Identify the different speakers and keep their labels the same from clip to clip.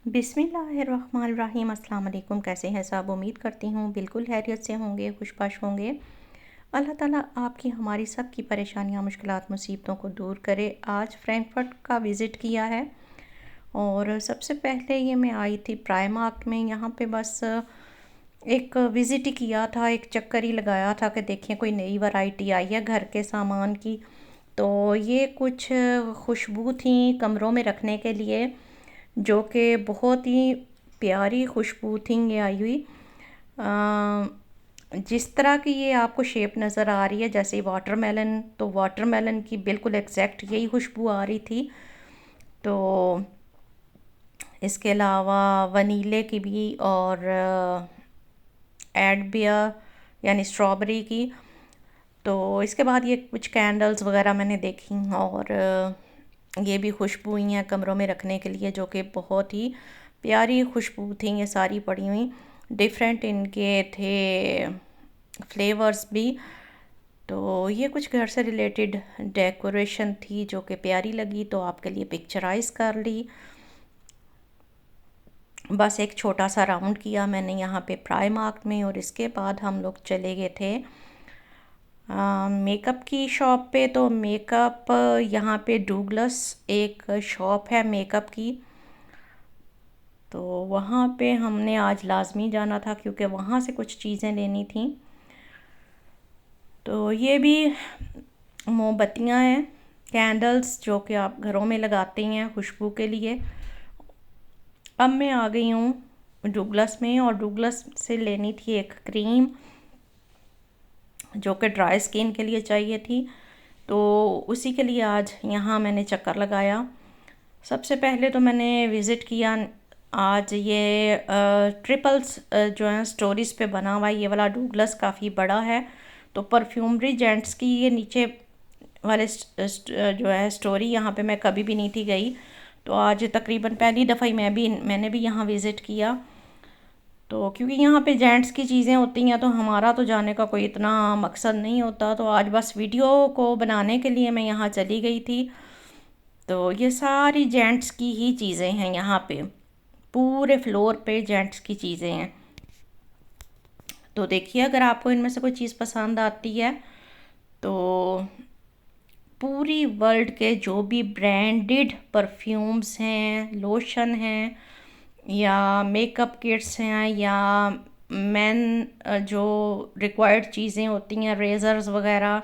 Speaker 1: बिस्मिल्लाहिर्रहमानिर्रहीम। अस्सलाम वालेकुम। कैसे हैं सब? उम्मीद करती हूँ बिल्कुल खैरियत से होंगे, खुशबाश होंगे। अल्लाह ताला आपकी हमारी सब की परेशानियाँ, मुश्किलात, मुसीबतों को दूर करे। आज फ्रैंकफर्ट का विज़िट किया है और सबसे पहले ये मैं आई थी प्राइमार्क में। यहाँ पे बस एक विज़िट ही किया था, एक चक्कर ही लगाया था कि देखें कोई नई वैरायटी आई है घर के सामान की। तो ये कुछ खुशबू थी कमरों में रखने के लिए, जो कि बहुत ही प्यारी खुशबू थी ये आई हुई। जिस तरह की ये आपको शेप नज़र आ रही है जैसे वाटरमेलन, तो वाटरमेलन की बिल्कुल एग्जैक्ट यही खुशबू आ रही थी। तो इसके अलावा वनीले की भी और एडबिया यानी स्ट्रॉबेरी की। तो इसके बाद ये कुछ कैंडल्स वगैरह मैंने देखी और ये भी खुशबू ही हैं कमरों में रखने के लिए, जो कि बहुत ही प्यारी खुशबू थी। ये सारी पड़ी हुई डिफरेंट इनके थे फ्लेवर्स भी। तो ये कुछ घर से रिलेटेड डेकोरेशन थी जो कि प्यारी लगी, तो आपके लिए पिक्चराइज कर ली। बस एक छोटा सा राउंड किया मैंने यहाँ पे प्राइमार्क में और इसके बाद हम लोग चले गए थे मेकअप की शॉप पे। तो मेकअप यहाँ पे डूगलस एक शॉप है मेकअप की, तो वहाँ पे हमने आज लाजमी जाना था क्योंकि वहाँ से कुछ चीज़ें लेनी थी। तो ये भी मोमबत्तियाँ हैं, कैंडल्स, जो कि आप घरों में लगाते हैं खुशबू के लिए। अब मैं आ गई हूँ डूगलस में और डूगलस से लेनी थी एक क्रीम जो कि ड्राई स्किन के लिए चाहिए थी। तो उसी के लिए आज यहाँ मैंने चक्कर लगाया। सबसे पहले तो मैंने विज़िट किया आज ये ट्रिपल्स जो है स्टोरीज़ पे बना हुआ है। ये वाला डूगलस काफ़ी बड़ा है। तो परफ्यूमरी जेंट्स की ये नीचे वाले जो है स्टोरी, यहाँ पे मैं कभी भी नहीं थी गई, तो आज तकरीबन पहली दफ़ा ही मैंने भी यहाँ विज़िट किया। तो क्योंकि यहाँ पे जेंट्स की चीज़ें होती हैं तो हमारा तो जाने का कोई इतना मकसद नहीं होता, तो आज बस वीडियो को बनाने के लिए मैं यहाँ चली गई थी। तो ये सारी जेंट्स की ही चीज़ें हैं यहाँ पे, पूरे फ्लोर पे जेंट्स की चीज़ें हैं। तो देखिए अगर आपको इनमें से कोई चीज़ पसंद आती है तो पूरी वर्ल्ड के जो भी ब्रांडेड परफ्यूम्स हैं, लोशन हैं या मेकअप किट्स हैं या मेन जो रिक्वायर्ड चीज़ें होती हैं, रेज़र्स वगैरह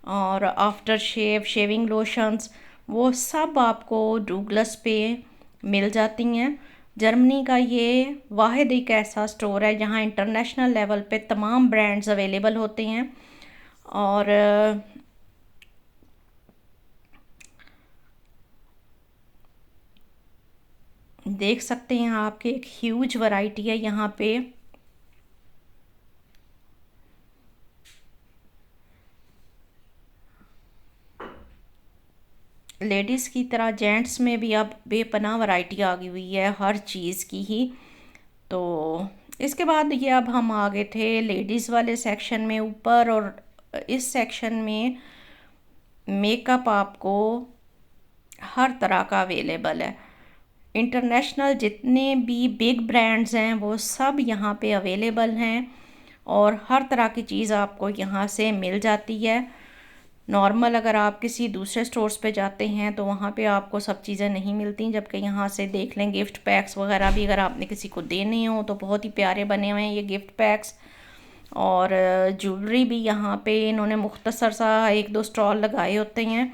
Speaker 1: और आफ्टर शेविंग लोशंस, वो सब आपको डूगलस पे मिल जाती हैं। जर्मनी का ये वाहिद एक ऐसा स्टोर है जहाँ इंटरनेशनल लेवल पे तमाम ब्रांड्स अवेलेबल होते हैं। और देख सकते हैं आपके एक ह्यूज वैरायटी है यहाँ पे। लेडीज़ की तरह जेंट्स में भी अब बेपनाह वैरायटी आ गई हुई है हर चीज़ की ही। तो इसके बाद ये अब हम आ गए थे लेडीज़ वाले सेक्शन में ऊपर, और इस सेक्शन में मेकअप आपको हर तरह का अवेलेबल है। इंटरनेशनल जितने भी बिग ब्रांड्स हैं वो सब यहाँ पे अवेलेबल हैं और हर तरह की चीज़ आपको यहाँ से मिल जाती है। नॉर्मल अगर आप किसी दूसरे स्टोर्स पे जाते हैं तो वहाँ पे आपको सब चीज़ें नहीं मिलती, जबकि यहाँ से देख लें गिफ्ट पैक्स वगैरह भी अगर आपने किसी को देने हो तो बहुत ही प्यारे बने हुए हैं ये गिफ्ट पैक्स। और ज्वेलरी भी यहाँ पे इन्होंने मुख्तसर सा एक दो स्टॉल लगाए होते हैं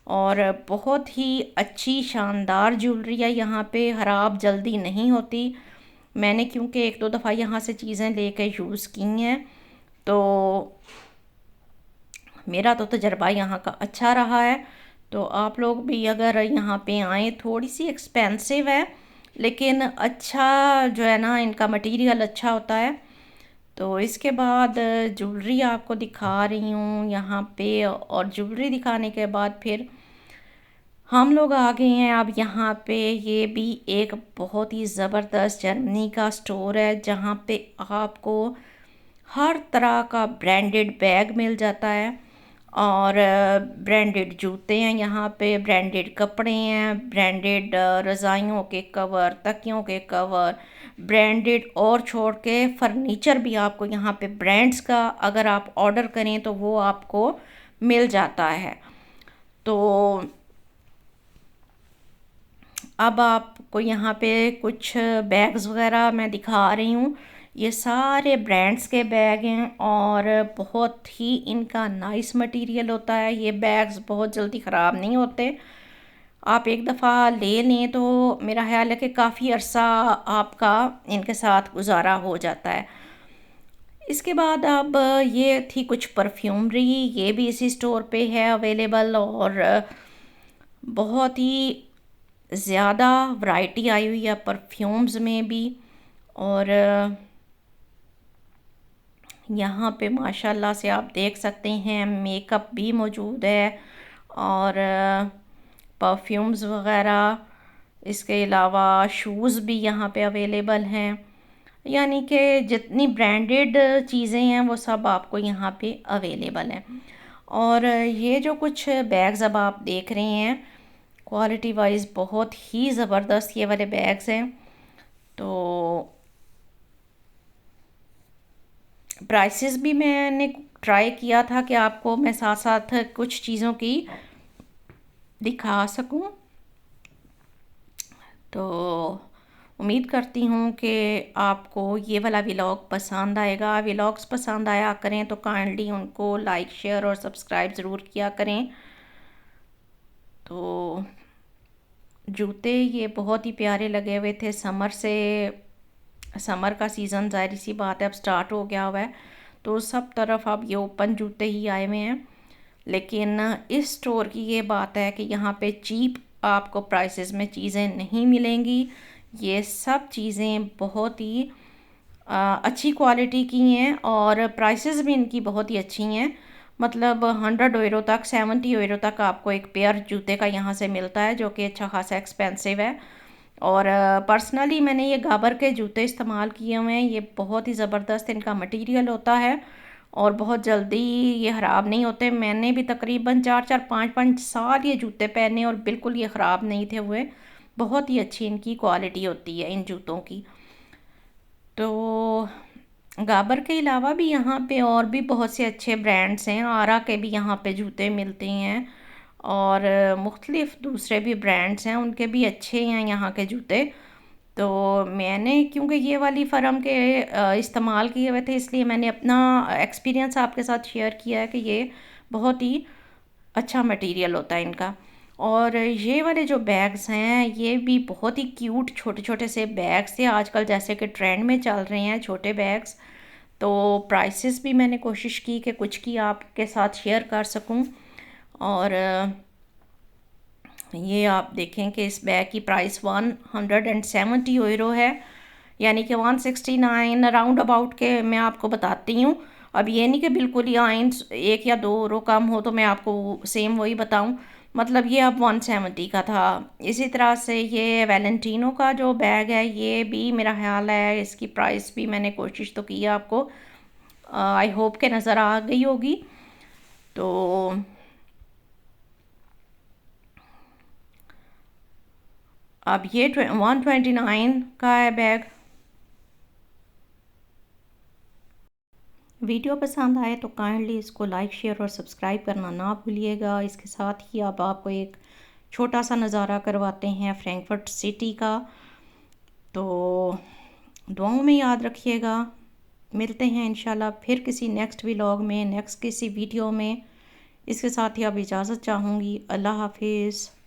Speaker 1: और बहुत ही अच्छी शानदार ज्वेलरी है यहाँ पे, ख़राब जल्दी नहीं होती। मैंने क्योंकि एक दो दफ़ा यहाँ से चीज़ें लेके यूज़ की हैं तो मेरा तो तजर्बा यहाँ का अच्छा रहा है। तो आप लोग भी अगर यहाँ पे आएँ, थोड़ी सी एक्सपेंसिव है लेकिन अच्छा जो है ना, इनका मटेरियल अच्छा होता है। तो इसके बाद ज्वेलरी आपको दिखा रही हूँ यहाँ पे, और ज्वेलरी दिखाने के बाद फिर हम लोग आ गए हैं अब यहाँ पे। ये भी एक बहुत ही ज़बरदस्त जर्मनी का स्टोर है जहाँ पे आपको हर तरह का ब्रांडेड बैग मिल जाता है। और ब्रांडेड जूते हैं यहाँ पे, ब्रांडेड कपड़े हैं, ब्रांडेड रज़ाइयों के कवर, तकियों के कवर, ब्रांडेड और छोड़ के फर्नीचर भी आपको यहाँ पे ब्रांड्स का अगर आप ऑर्डर करें तो वो आपको मिल जाता है। तो अब आपको यहाँ पे कुछ बैग्स वगैरह मैं दिखा रही हूँ। ये सारे ब्रांड्स के बैग हैं और बहुत ही इनका नाइस मटेरियल होता है। ये बैग्स बहुत जल्दी ख़राब नहीं होते, आप एक दफ़ा ले लें तो मेरा ख्याल है कि काफ़ी अरसा आपका इनके साथ गुजारा हो जाता है। इसके बाद अब ये थी कुछ परफ्यूमरी, ये भी इसी स्टोर पे है अवेलेबल और बहुत ही ज़्यादा वैरायटी आई हुई है परफ्यूम्स में भी। और यहाँ पे माशाल्लाह से आप देख सकते हैं मेकअप भी मौजूद है और परफ्यूम्स वगैरह, इसके अलावा शूज़ भी यहाँ पे अवेलेबल हैं। यानी कि जितनी ब्रांडेड चीज़ें हैं वो सब आपको यहाँ पे अवेलेबल हैं। और ये जो कुछ बैग्स अब आप देख रहे हैं क्वालिटी वाइज बहुत ही ज़बरदस्त ये वाले बैग्स हैं। तो प्राइसेस भी मैंने ट्राई किया था कि आपको मैं साथ साथ कुछ चीज़ों की दिखा सकूं। तो उम्मीद करती हूँ कि आपको ये वाला व्लॉग पसंद आएगा। व्लॉग्स पसंद आया करें तो काइंडली उनको लाइक शेयर और सब्सक्राइब ज़रूर किया करें। तो जूते ये बहुत ही प्यारे लगे हुए थे। समर का सीज़न ज़ाहिर सी बात है अब स्टार्ट हो गया हुआ है, तो सब तरफ अब ये ओपन जूते ही आए हुए हैं। लेकिन इस स्टोर की ये बात है कि यहाँ पे चीप आपको प्राइसेस में चीज़ें नहीं मिलेंगी। ये सब चीज़ें बहुत ही अच्छी क्वालिटी की हैं और प्राइसेस भी इनकी बहुत ही अच्छी हैं। मतलब 100 यूरो तक, 70 यूरो तक आपको एक पेयर जूते का यहाँ से मिलता है, जो कि अच्छा खासा एक्सपेंसिव है। और पर्सनली मैंने ये गाबर के जूते इस्तेमाल किए हुए हैं। ये बहुत ही ज़बरदस्त इनका मटेरियल होता है और बहुत जल्दी ये ख़राब नहीं होते। मैंने भी तकरीबन 4-4 5-5 साल ये जूते पहने और बिल्कुल ये ख़राब नहीं थे हुए। बहुत ही अच्छी इनकी क्वालिटी होती है इन जूतों की। तो गाबर के अलावा भी यहाँ पे और भी बहुत से अच्छे ब्रांड्स हैं। आरा के भी यहाँ पे जूते मिलते हैं और मुख्तलिफ़ दूसरे भी ब्रांड्स हैं, उनके भी अच्छे हैं यहाँ के जूते। तो मैंने क्योंकि ये वाली फ़र्म के इस्तेमाल किए हुए थे, इसलिए मैंने अपना एक्सपीरियंस आपके साथ शेयर किया है कि ये बहुत ही अच्छा मटेरियल होता है इनका। और ये वाले जो बैग्स हैं ये भी बहुत ही क्यूट छोटे छोटे से बैग्स थे, आजकल जैसे कि ट्रेंड में चल रहे हैं छोटे बैग्स। तो प्राइसेस भी मैंने कोशिश की कि कुछ की आपके साथ शेयर कर सकूं। और ये आप देखें कि इस बैग की प्राइस 170 यूरो है, यानी कि 169 राउंड अबाउट के मैं आपको बताती हूँ। अब ये नहीं कि बिल्कुल ही आइन 1 या 2 यूरो कम हो तो मैं आपको सेम वही बताऊँ। मतलब ये अब 170 का था। इसी तरह से ये वैलेंटिनो का जो बैग है ये भी मेरा ख्याल है, इसकी प्राइस भी मैंने कोशिश तो की है आपको, आई होप के नज़र आ गई होगी। तो अब ये 129 का है बैग। वीडियो पसंद आए तो काइंडली इसको लाइक शेयर और सब्सक्राइब करना ना भूलिएगा। इसके साथ ही अब आपको एक छोटा सा नज़ारा करवाते हैं फ्रैंकफर्ट सिटी का। तो दुआओं में याद रखिएगा। मिलते हैं इंशाल्लाह फिर किसी नेक्स्ट व्लॉग में, नेक्स्ट किसी वीडियो में। इसके साथ ही अब इजाज़त चाहूँगी। अल्लाह हाफिज़।